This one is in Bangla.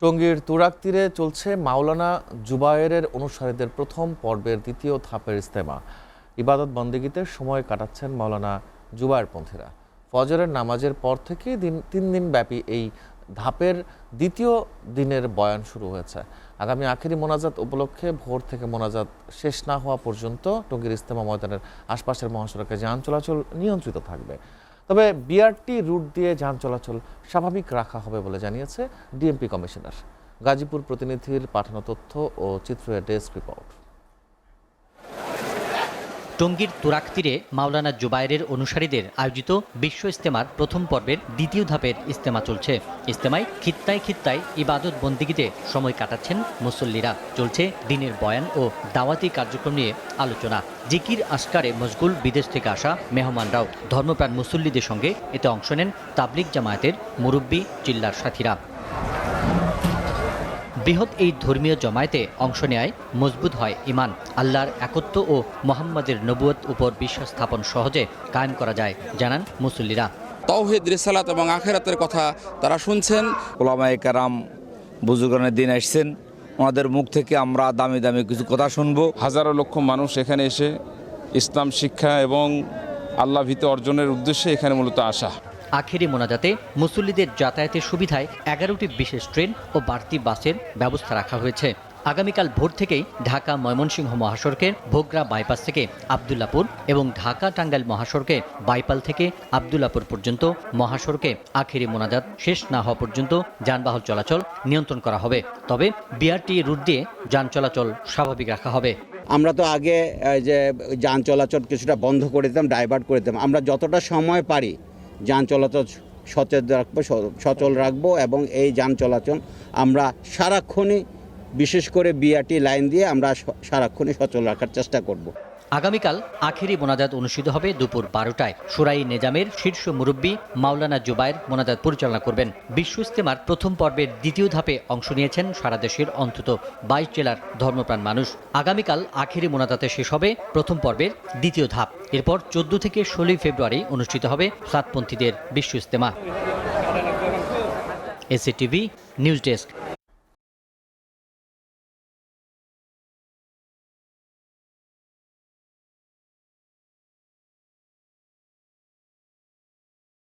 টঙ্গীর তুরাগ তীরে চলছে মাওলানা জুবায়েরের অনুসারীদের প্রথম পর্বের দ্বিতীয় ধাপের ইজতেমা। ইবাদত বন্দেগীতে সময় কাটাচ্ছেন মাওলানা জুবায়েরপন্থীরা। ফজরের নামাজের পর থেকে তিন দিন ব্যাপী এই ধাপের দ্বিতীয় দিনের বয়ান শুরু হয়েছে। আগামী আখেরি মোনাজাত উপলক্ষে ভোর থেকে মোনাজাত শেষ না হওয়া পর্যন্ত টঙ্গীর ইজতেমা ময়দানের আশপাশের মহাসড়কে যান চলাচল নিয়ন্ত্রিত থাকবে। তবে বিআরটি রুট দিয়ে যান চলাচল স্বাভাবিক রাখা হবে বলে জানিয়েছে ডিএমপি কমিশনার। গাজীপুর প্রতিনিধির পাঠানো তথ্য ও চিত্রের ডেস্ক রিপোর্ট। টঙ্গীর তুরাগ তীরে মাওলানা জুবায়েরের অনুসারীদের আয়োজিত বিশ্ব ইজতেমার প্রথম পর্বের দ্বিতীয় ধাপের ইজতেমা চলছে। ইজতেমায় খিত্তায় খিত্তায় ইবাদত বন্দেগীতে সময় কাটাচ্ছেন মুসল্লিরা। চলছে দিনের বয়ান ও দাওয়াতি কার্যক্রম নিয়ে আলোচনা। জিকির আসকারে মশগুল বিদেশ থেকে আসা মেহমানরাও। ধর্মপ্রাণ মুসল্লিদের সঙ্গে এতে অংশ নেন তাবলিগ জামায়াতের মুরব্বি চিল্লার সাথীরা। বৃহৎ এই ধর্মীয় জমায়েতে অংশ নেয় মজবুত হয় ইমান। আল্লাহর একত্ব ও মোহাম্মদের নবুয়ত উপর বিশ্বাস স্থাপন সহজে কায়েম করা যায়, জানান মুসল্লিরা। তাওহীদ, রিসালাত এবং আখিরাতের কথা তারা শুনছেন। ওলামায়ে কেরাম বুজুর্গানের দিন আসছেন, ওনাদের মুখ থেকে আমরা দামি দামি কিছু কথা শুনবো। হাজারো লক্ষ মানুষ এখানে এসে ইসলাম শিক্ষা এবং আল্লাহ ভীতি অর্জনের উদ্দেশ্যে এখানে মূলত আসা। আখেরি মোনাজাতে মুসল্লিদের যাতায়াতের সুবিধায় 11টি বিশেষ ট্রেন ও বাড়তি বাসের ব্যবস্থা রাখা হয়েছে। আগামীকাল ভোর থেকেই ঢাকা ময়মনসিংহ মহাসড়কের ভোগড়া বাইপাস থেকে আব্দুল্লাপুর এবং ঢাকা টাঙ্গাইল মহাসড়কে বাইপাল থেকে আব্দুল্লাপুর পর্যন্ত মহাসড়কে আখেরি মোনাজাত শেষ না হওয়া পর্যন্ত যানবাহন চলাচল নিয়ন্ত্রণ করা হবে। তবে বিআরটি রুট দিয়ে যান চলাচল স্বাভাবিক রাখা হবে। আমরা তো আগে যে যান চলাচল কিছুটা বন্ধ করে দিতাম, ডাইভার্ট করে দিতাম। আমরা যতটা সময় পারি যান চলাচল সচল রাখবো এবং এই যান চলাচল আমরা সারাক্ষণই, বিশেষ করে বিআরটি লাইন দিয়ে আমরা সারাক্ষণই সচল রাখার চেষ্টা করব। আগামীকাল আখেরি মোনাজাত অনুষ্ঠিত হবে দুপুর 12টায়। সুরাই নেজামের শীর্ষ মুরব্বী মাওলানা জুবায়ের মোনাজাত পরিচালনা করবেন। বিশ্ব ইজতেমার প্রথম পর্বের দ্বিতীয় ধাপে অংশ নিয়েছেন সারা দেশের অন্তত 22 জেলার ধর্মপ্রাণ মানুষ। আগামীকাল আখেরি মোনাজাতে শেষ হবে প্রথম পর্বের দ্বিতীয় ধাপ। এরপর 14 থেকে 16 ফেব্রুয়ারি অনুষ্ঠিত হবে সাতপন্থীদের Bishwa Ijtema. SATV news desk.